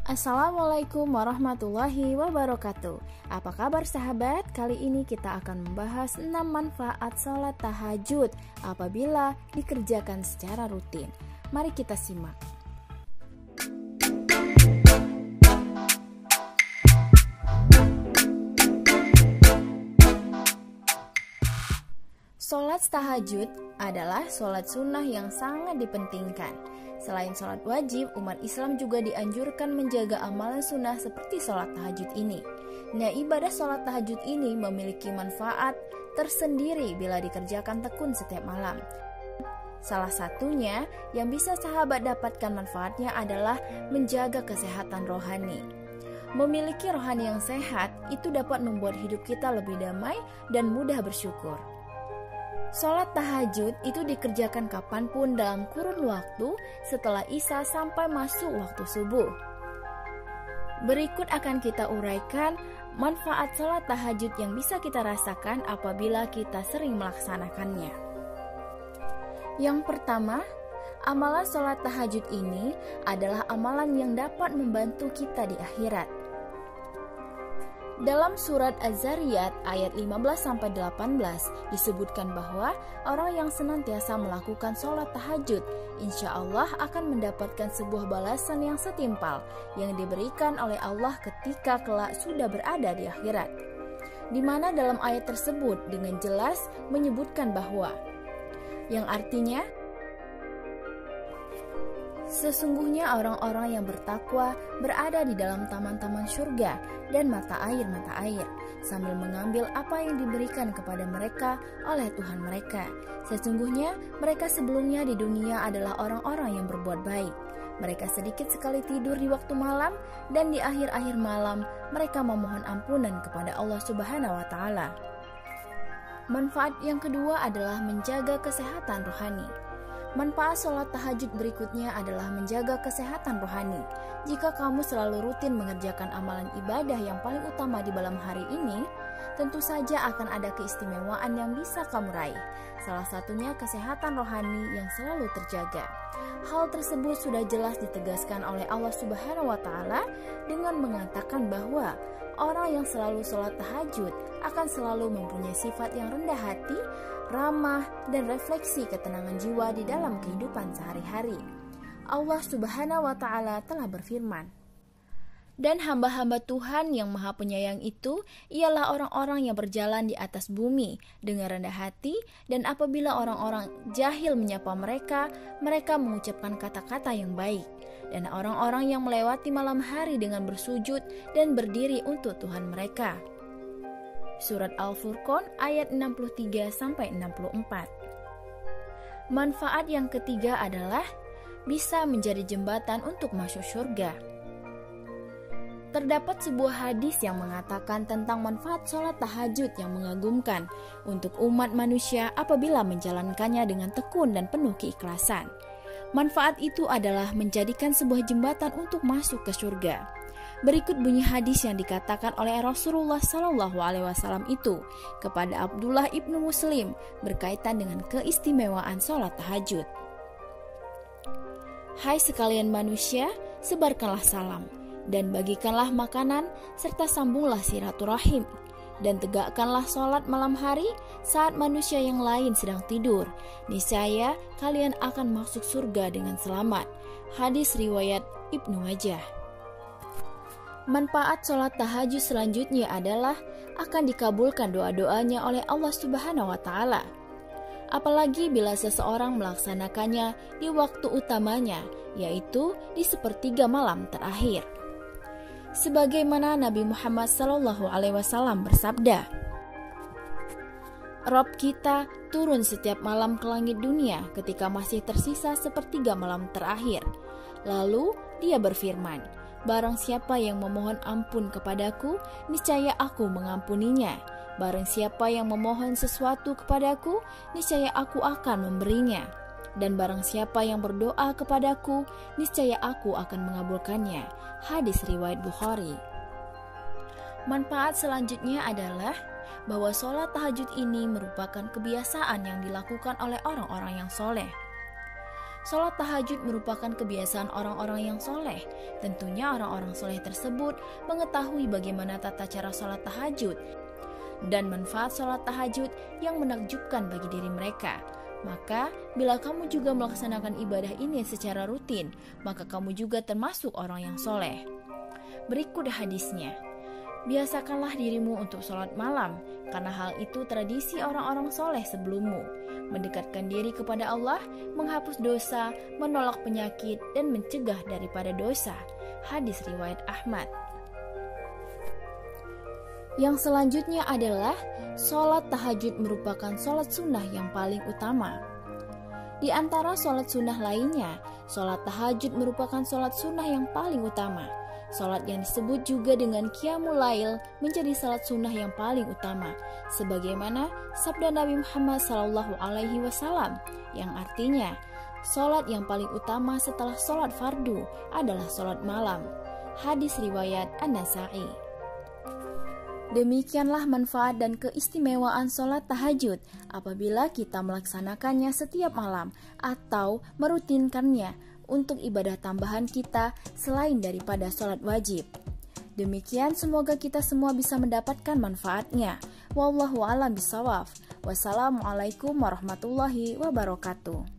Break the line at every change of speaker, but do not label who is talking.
Assalamualaikum warahmatullahi wabarakatuh. Apa kabar sahabat? Kali ini kita akan membahas 6 manfaat sholat tahajud apabila dikerjakan secara rutin. Mari kita simak. Sholat tahajud adalah sholat sunnah yang sangat dipentingkan. Selain sholat wajib, umat Islam juga dianjurkan menjaga amalan sunnah seperti sholat tahajud ini. Nah, ibadah sholat tahajud ini memiliki manfaat tersendiri bila dikerjakan tekun setiap malam. Salah satunya yang bisa sahabat dapatkan manfaatnya adalah menjaga kesehatan rohani. Memiliki rohani yang sehat itu dapat membuat hidup kita lebih damai dan mudah bersyukur. Sholat tahajud itu dikerjakan kapanpun dalam kurun waktu setelah Isya sampai masuk waktu subuh. Berikut akan kita uraikan manfaat sholat tahajud yang bisa kita rasakan apabila kita sering melaksanakannya. Yang pertama, amalan sholat tahajud ini adalah amalan yang dapat membantu kita di akhirat. Dalam surat Az-Zariyat ayat 15-18 disebutkan bahwa orang yang senantiasa melakukan sholat tahajud insya Allah akan mendapatkan sebuah balasan yang setimpal yang diberikan oleh Allah ketika kelak sudah berada di akhirat. Di mana dalam ayat tersebut dengan jelas menyebutkan bahwa yang artinya sesungguhnya orang-orang yang bertakwa berada di dalam taman-taman surga dan mata air sambil mengambil apa yang diberikan kepada mereka oleh Tuhan mereka. Sesungguhnya mereka sebelumnya di dunia adalah orang-orang yang berbuat baik. Mereka sedikit sekali tidur di waktu malam dan di akhir-akhir malam mereka memohon ampunan kepada Allah Subhanahu wa Ta'ala. Manfaat yang kedua adalah menjaga kesehatan rohani. Manfaat sholat tahajud berikutnya adalah menjaga kesehatan rohani. Jika kamu selalu rutin mengerjakan amalan ibadah yang paling utama di malam hari ini, tentu saja akan ada keistimewaan yang bisa kamu raih. Salah satunya kesehatan rohani yang selalu terjaga. Hal tersebut sudah jelas ditegaskan oleh Allah Subhanahu wa Ta'ala dengan mengatakan bahwa orang yang selalu sholat tahajud akan selalu mempunyai sifat yang rendah hati, ramah, dan refleksi ketenangan jiwa di dalam kehidupan sehari-hari. Allah Subhanahu wa Ta'ala telah berfirman, dan hamba-hamba Tuhan yang maha penyayang itu ialah orang-orang yang berjalan di atas bumi dengan rendah hati, dan apabila orang-orang jahil menyapa mereka, mereka mengucapkan kata-kata yang baik. Dan orang-orang yang melewati malam hari dengan bersujud dan berdiri untuk Tuhan mereka. Surat Al-Furqan ayat 63-64. Manfaat yang ketiga adalah bisa menjadi jembatan untuk masuk surga. Terdapat sebuah hadis yang mengatakan tentang manfaat sholat tahajud yang mengagumkan untuk umat manusia apabila menjalankannya dengan tekun dan penuh keikhlasan. Manfaat itu adalah menjadikan sebuah jembatan untuk masuk ke surga. Berikut bunyi hadis yang dikatakan oleh Rasulullah SAW itu kepada Abdullah ibnu Muslim berkaitan dengan keistimewaan sholat tahajud. Hai sekalian manusia, sebarkanlah salam dan bagikanlah makanan serta sambunglah silaturahim dan tegakkanlah sholat malam hari saat manusia yang lain sedang tidur. Niscaya kalian akan masuk surga dengan selamat. Hadis riwayat Ibnu Majah. Manfaat sholat tahajud selanjutnya adalah akan dikabulkan doa-doanya oleh Allah Subhanahu wa Ta'ala. Apalagi bila seseorang melaksanakannya di waktu utamanya, yaitu di sepertiga malam terakhir. Sebagaimana Nabi Muhammad SAW bersabda, Rob kita turun setiap malam ke langit dunia ketika masih tersisa sepertiga malam terakhir. Lalu dia berfirman, barang siapa yang memohon ampun kepadaku, niscaya aku mengampuninya. Barang siapa yang memohon sesuatu kepadaku, niscaya aku akan memberinya. Dan barang siapa yang berdoa kepadaku, niscaya aku akan mengabulkannya. Hadis riwayat Bukhari. Manfaat selanjutnya adalah bahwa sholat tahajud ini merupakan kebiasaan yang dilakukan oleh orang-orang yang soleh. Sholat tahajud merupakan kebiasaan orang-orang yang soleh. Tentunya orang-orang soleh tersebut mengetahui bagaimana tata cara sholat tahajud dan manfaat sholat tahajud yang menakjubkan bagi diri mereka. Maka, bila kamu juga melaksanakan ibadah ini secara rutin, maka kamu juga termasuk orang yang soleh. Berikut hadisnya. Biasakanlah dirimu untuk sholat malam, karena hal itu tradisi orang-orang soleh sebelummu. Mendekatkan diri kepada Allah, menghapus dosa, menolak penyakit, dan mencegah daripada dosa. Hadis riwayat Ahmad. Yang selanjutnya adalah sholat tahajud merupakan sholat sunnah yang paling utama. Di antara sholat sunnah lainnya, sholat tahajud merupakan sholat sunnah yang paling utama. Sholat yang disebut juga dengan Qiyamul Lail menjadi sholat sunnah yang paling utama, sebagaimana sabda Nabi Muhammad SAW yang artinya, sholat yang paling utama setelah sholat fardu adalah sholat malam. Hadis riwayat An-Nasa'i. Demikianlah manfaat dan keistimewaan sholat tahajud apabila kita melaksanakannya setiap malam atau merutinkannya untuk ibadah tambahan kita selain daripada sholat wajib. Demikian, semoga kita semua bisa mendapatkan manfaatnya. Wallahu a'lam bishawab. Wassalamualaikum warahmatullahi wabarakatuh.